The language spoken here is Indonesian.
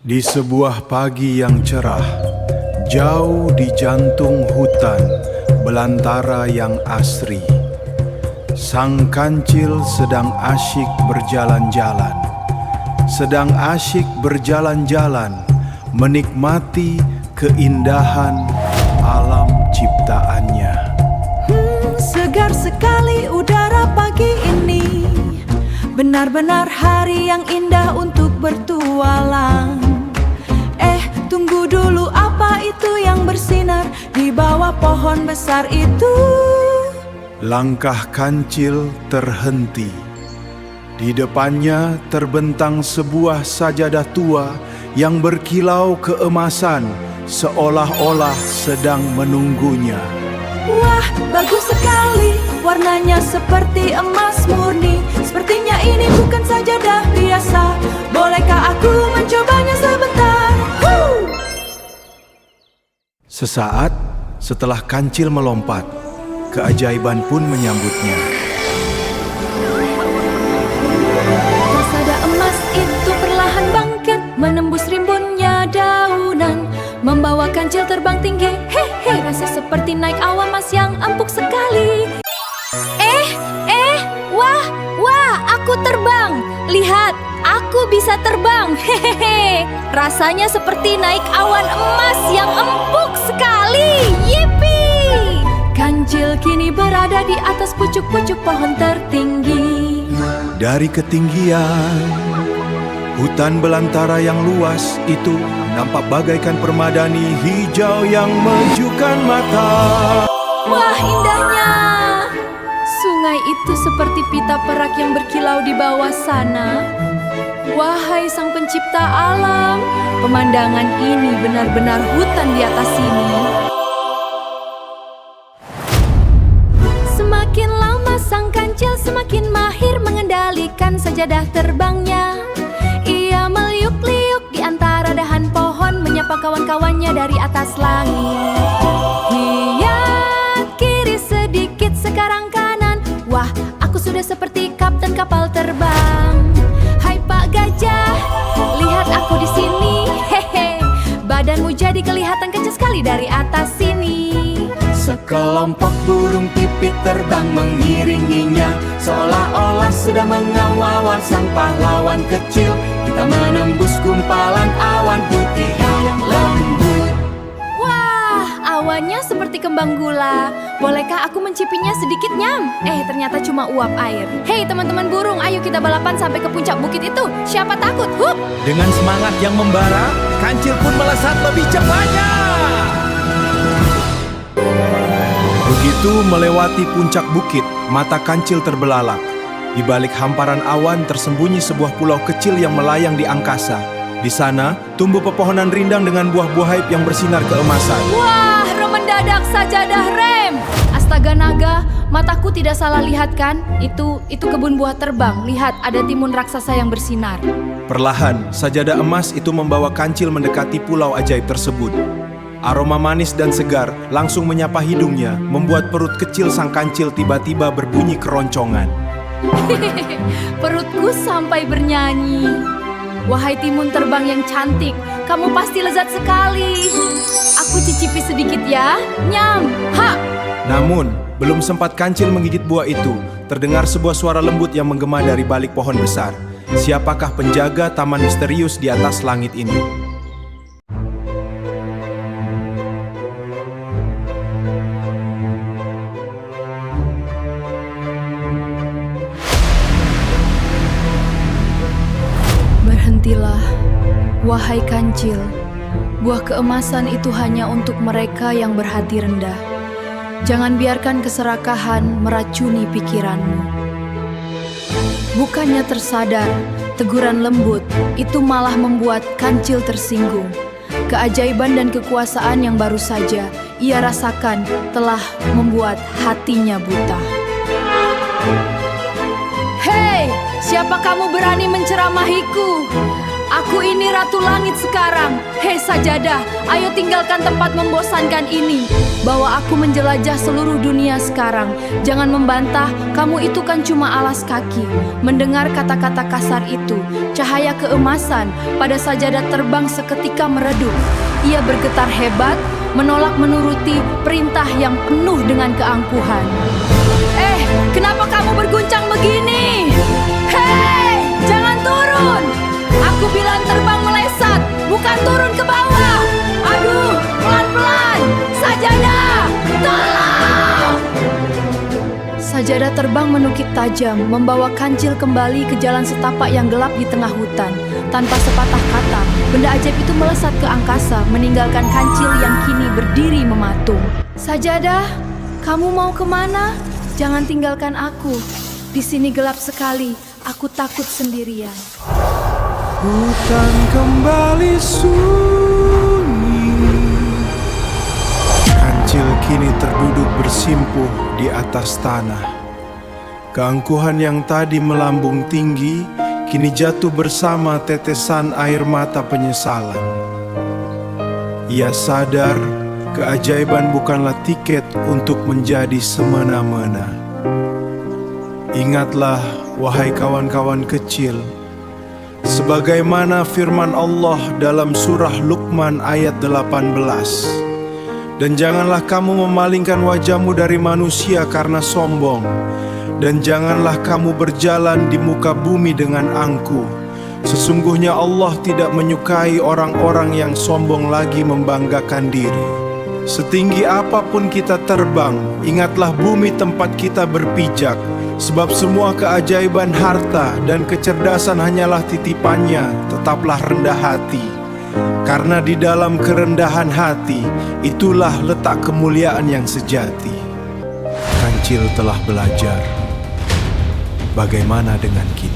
Di sebuah pagi yang cerah, jauh di jantung hutan belantara yang asri, sang kancil sedang asyik berjalan-jalan. Sedang asyik berjalan-jalan, menikmati keindahan alam ciptaannya. Segar sekali udara pagi ini, benar-benar hari yang indah untuk bertualang. Tunggu dulu, apa itu yang bersinar di bawah pohon besar itu? Langkah kancil terhenti. Di depannya terbentang sebuah sajadah tua yang berkilau keemasan, seolah-olah sedang menunggunya. Wah, bagus sekali, warnanya seperti emas murni. Sepertinya ini bukan sajadah biasa. Bolehkah aku mencobanya sebentar? Sesaat setelah kancil melompat, keajaiban pun menyambutnya. Persada emas itu perlahan bangkit, menembus rimbunnya daunan, membawa kancil terbang tinggi. Hehe, rasa seperti naik awan emas yang empuk sekali. Wah, aku terbang. Lihat, aku bisa terbang. Hehehe, rasanya seperti naik awan emas yang empuk sekali. Yippee! Kancil kini berada di atas pucuk-pucuk pohon tertinggi. Dari ketinggian, hutan belantara yang luas itu nampak bagaikan permadani hijau yang menunjukkan mata. Wah, indahnya! Sungai itu seperti pita perak yang berkilau di bawah sana. Wahai sang pencipta alam, pemandangan ini benar-benar hutan di atas sini. Semakin lama sang kancil semakin mahir mengendalikan sajadah terbangnya. Ia meliuk-liuk di antara dahan pohon, menyapa kawan-kawannya dari atas langit. Hiat kiri sedikit, sekarang kanan. Wah, aku sudah seperti kapten kapal terbang. Hai Pak Gajah, lihat aku di sini. Hehe, badanmu jadi kelihatan kecil sekali dari atas sini. Sekelompok burung pipit terbang mengiringinya, seolah-olah sedang mengawal sang pahlawan kecil. Kita menembus gumpalan awan putih yang lembut. Wah, awannya seperti kembang gula. Bolehkah aku mencicipinya sedikit, Nyam? Ternyata cuma uap air. Hei teman-teman burung, ayo kita balapan sampai ke puncak bukit itu. Siapa takut? Hup! Dengan semangat yang membara, kancil pun melesat lebih cepatnya. Begitu melewati puncak bukit, mata kancil terbelalak. Di balik hamparan awan tersembunyi sebuah pulau kecil yang melayang di angkasa. Di sana, tumbuh pepohonan rindang dengan buah-buah haib yang bersinar keemasan. Wah, mendadak sajadah rem. Astaga naga, mataku tidak salah lihat kan? Itu kebun buah terbang. Lihat, ada timun raksasa yang bersinar. Perlahan, sajadah emas itu membawa kancil mendekati pulau ajaib tersebut. Aroma manis dan segar langsung menyapa hidungnya, membuat perut kecil sang kancil tiba-tiba berbunyi keroncongan. Perutku sampai bernyanyi. Wahai timun terbang yang cantik, kamu pasti lezat sekali. Aku cicipi sedikit ya. Nyam, ha! Namun, belum sempat kancil menggigit buah itu, terdengar sebuah suara lembut yang menggema dari balik pohon besar. Siapakah penjaga taman misterius di atas langit ini? Berhentilah, wahai kancil. Buah keemasan itu hanya untuk mereka yang berhati rendah. Jangan biarkan keserakahan meracuni pikiranmu. Bukannya tersadar, teguran lembut itu malah membuat kancil tersinggung. Keajaiban dan kekuasaan yang baru saja ia rasakan telah membuat hatinya buta. Hei, siapa kamu berani menceramahiku? Aku ini Ratu Langit sekarang. Hei Sajadah, ayo tinggalkan tempat membosankan ini. Bawa aku menjelajah seluruh dunia sekarang. Jangan membantah, kamu itu kan cuma alas kaki. Mendengar kata-kata kasar itu, cahaya keemasan pada Sajadah terbang seketika meredup. Ia bergetar hebat, menolak menuruti perintah yang penuh dengan keangkuhan. Kenapa kamu berguncang begini? Hei, jangan turun! Aku bilang terbang melesat, bukan turun ke bawah. Aduh, pelan-pelan. Sajadah, tolong! Sajadah terbang menukik tajam, membawa kancil kembali ke jalan setapak yang gelap di tengah hutan. Tanpa sepatah kata, benda ajaib itu melesat ke angkasa, meninggalkan kancil yang kini berdiri mematung. Sajadah, kamu mau kemana? Jangan tinggalkan aku. Di sini gelap sekali, aku takut sendirian. Hutan kembali sunyi. Kancil kini terduduk bersimpuh di atas tanah. Keangkuhan yang tadi melambung tinggi kini jatuh bersama tetesan air mata penyesalan. Ia sadar keajaiban bukanlah tiket untuk menjadi semena-mena. Ingatlah, wahai kawan-kawan kecil, sebagaimana firman Allah dalam surah Luqman ayat 18. Dan janganlah kamu memalingkan wajahmu dari manusia karena sombong, dan janganlah kamu berjalan di muka bumi dengan angkuh. Sesungguhnya Allah tidak menyukai orang-orang yang sombong lagi membanggakan diri. Setinggi apapun kita terbang, ingatlah bumi tempat kita berpijak. Sebab semua keajaiban harta dan kecerdasan hanyalah titipannya, tetaplah rendah hati. Karena di dalam kerendahan hati, itulah letak kemuliaan yang sejati. Kancil telah belajar. Bagaimana dengan kita?